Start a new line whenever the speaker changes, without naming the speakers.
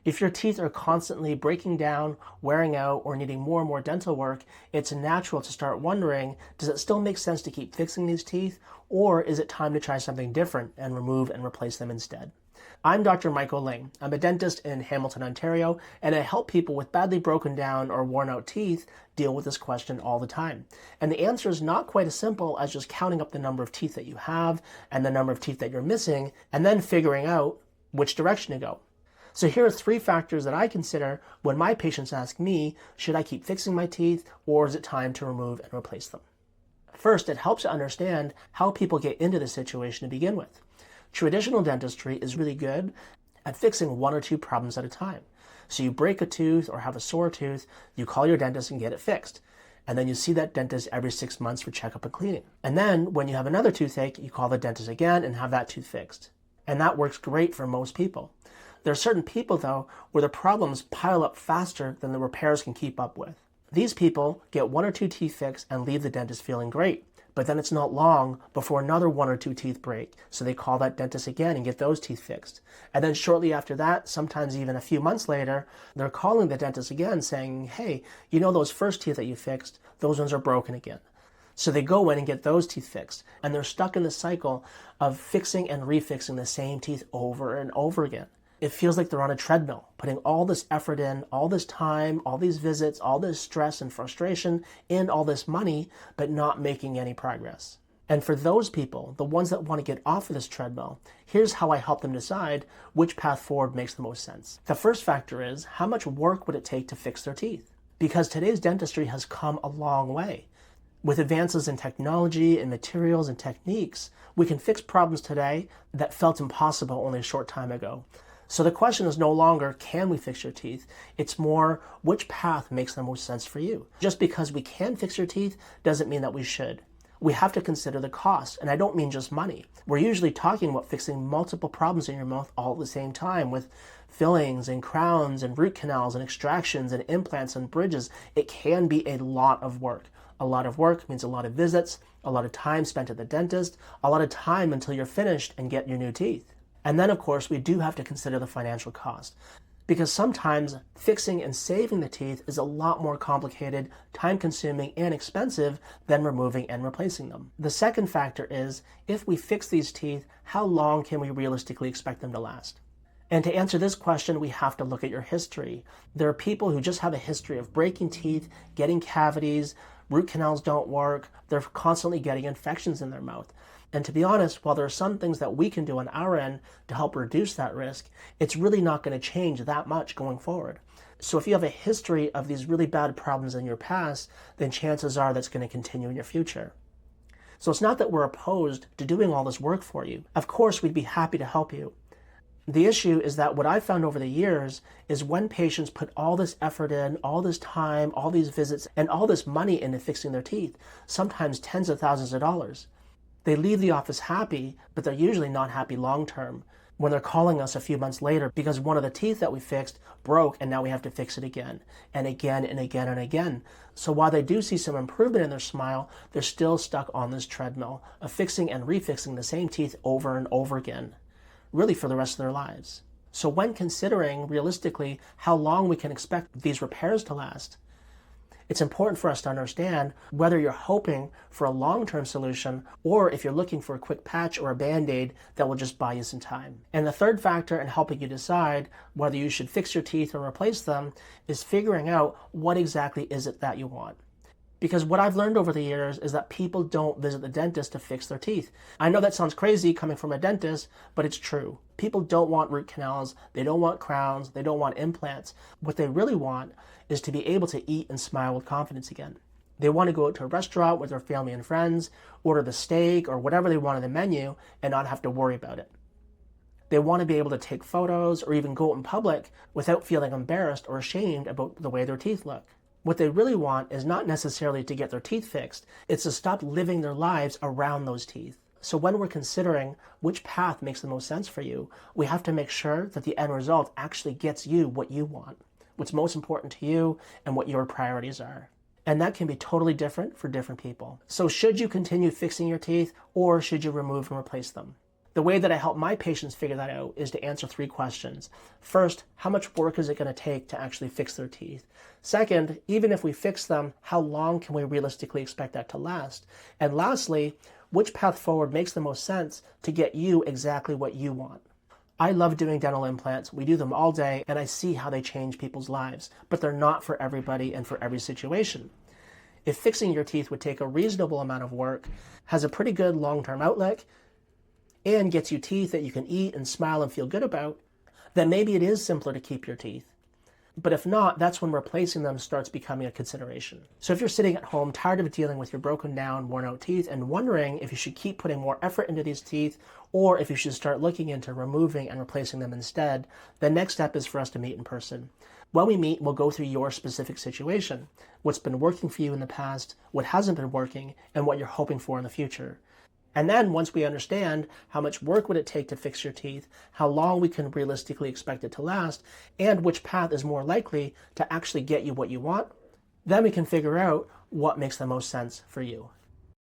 If your teeth are constantly breaking down, wearing out, or needing more and more dental work, it's natural to start wondering, does it still make sense to keep fixing these teeth, or is it time to try something different and remove and replace them instead? I'm Dr. Michael Ling. I'm a dentist in Hamilton, Ontario, and I help people with badly broken down or worn out teeth deal with this question all the time. And the answer is not quite as simple as just counting up the number of teeth that you have and the number of teeth that you're missing, and then figuring out which direction to go. So here are 3 factors that I consider when my patients ask me, should I keep fixing my teeth or is it time to remove and replace them? First, it helps to understand how people get into this situation to begin with. Traditional dentistry is really good at fixing 1 or 2 problems at a time. So you break a tooth or have a sore tooth, you call your dentist and get it fixed. And then you see that dentist every 6 months for checkup and cleaning. And then when you have another toothache, you call the dentist again and have that tooth fixed. And that works great for most people. There are certain people, though, where the problems pile up faster than the repairs can keep up with. These people get 1 or 2 teeth fixed and leave the dentist feeling great. But then it's not long before another 1 or 2 teeth break, so they call that dentist again and get those teeth fixed. And then shortly after that, sometimes even a few months later, they're calling the dentist again saying, hey, you know those first teeth that you fixed, those ones are broken again. So they go in and get those teeth fixed, and they're stuck in the cycle of fixing and refixing the same teeth over and over again. It feels like they're on a treadmill, putting all this effort in, all this time, all these visits, all this stress and frustration, and all this money, but not making any progress. And for those people, the ones that want to get off of this treadmill, here's how I help them decide which path forward makes the most sense. The first factor is, how much work would it take to fix their teeth? Because today's dentistry has come a long way. With advances in technology and materials and techniques, we can fix problems today that felt impossible only a short time ago. So the question is no longer, can we fix your teeth? It's more, which path makes the most sense for you? Just because we can fix your teeth doesn't mean that we should. We have to consider the cost, and I don't mean just money. We're usually talking about fixing multiple problems in your mouth all at the same time with fillings and crowns and root canals and extractions and implants and bridges. It can be a lot of work. A lot of work means a lot of visits, a lot of time spent at the dentist, a lot of time until you're finished and get your new teeth. And then, of course, we do have to consider the financial cost, because sometimes fixing and saving the teeth is a lot more complicated, time-consuming, and expensive than removing and replacing them. The second factor is, if we fix these teeth, how long can we realistically expect them to last? And to answer this question, we have to look at your history. There are people who just have a history of breaking teeth, getting cavities, root canals don't work, they're constantly getting infections in their mouth. And to be honest, while there are some things that we can do on our end to help reduce that risk, it's really not going to change that much going forward. So if you have a history of these really bad problems in your past, then chances are that's going to continue in your future. So it's not that we're opposed to doing all this work for you. Of course, we'd be happy to help you. The issue is that what I've found over the years is when patients put all this effort in, all this time, all these visits, and all this money into fixing their teeth, sometimes tens of thousands of dollars, they leave the office happy, but they're usually not happy long term when they're calling us a few months later because one of the teeth that we fixed broke and now we have to fix it again and again and again and again. So while they do see some improvement in their smile, they're still stuck on this treadmill of fixing and refixing the same teeth over and over again, really for the rest of their lives. So when considering realistically how long we can expect these repairs to last, it's important for us to understand whether you're hoping for a long-term solution or if you're looking for a quick patch or a band-aid that will just buy you some time. And the third factor in helping you decide whether you should fix your teeth or replace them is figuring out what exactly is it that you want. Because what I've learned over the years is that people don't visit the dentist to fix their teeth. I know that sounds crazy coming from a dentist, but it's true. People don't want root canals, they don't want crowns, they don't want implants. What they really want is to be able to eat and smile with confidence again. They want to go out to a restaurant with their family and friends, order the steak or whatever they want on the menu, and not have to worry about it. They want to be able to take photos or even go out in public without feeling embarrassed or ashamed about the way their teeth look. What they really want is not necessarily to get their teeth fixed, it's to stop living their lives around those teeth. So when we're considering which path makes the most sense for you, we have to make sure that the end result actually gets you what you want, what's most important to you, and what your priorities are. And that can be totally different for different people. So should you continue fixing your teeth, or should you remove and replace them? The way that I help my patients figure that out is to answer 3 questions. First, how much work is it going to take to actually fix their teeth? Second, even if we fix them, how long can we realistically expect that to last? And lastly, which path forward makes the most sense to get you exactly what you want? I love doing dental implants. We do them all day, and I see how they change people's lives, but they're not for everybody and for every situation. If fixing your teeth would take a reasonable amount of work, has a pretty good long-term outlook, and gets you teeth that you can eat and smile and feel good about, then maybe it is simpler to keep your teeth. But if not, that's when replacing them starts becoming a consideration. So if you're sitting at home tired of dealing with your broken down, worn out teeth and wondering if you should keep putting more effort into these teeth or if you should start looking into removing and replacing them instead, the next step is for us to meet in person. When we meet, we'll go through your specific situation, what's been working for you in the past, what hasn't been working, and what you're hoping for in the future. And then once we understand how much work would it take to fix your teeth, how long we can realistically expect it to last, and which path is more likely to actually get you what you want, then we can figure out what makes the most sense for you.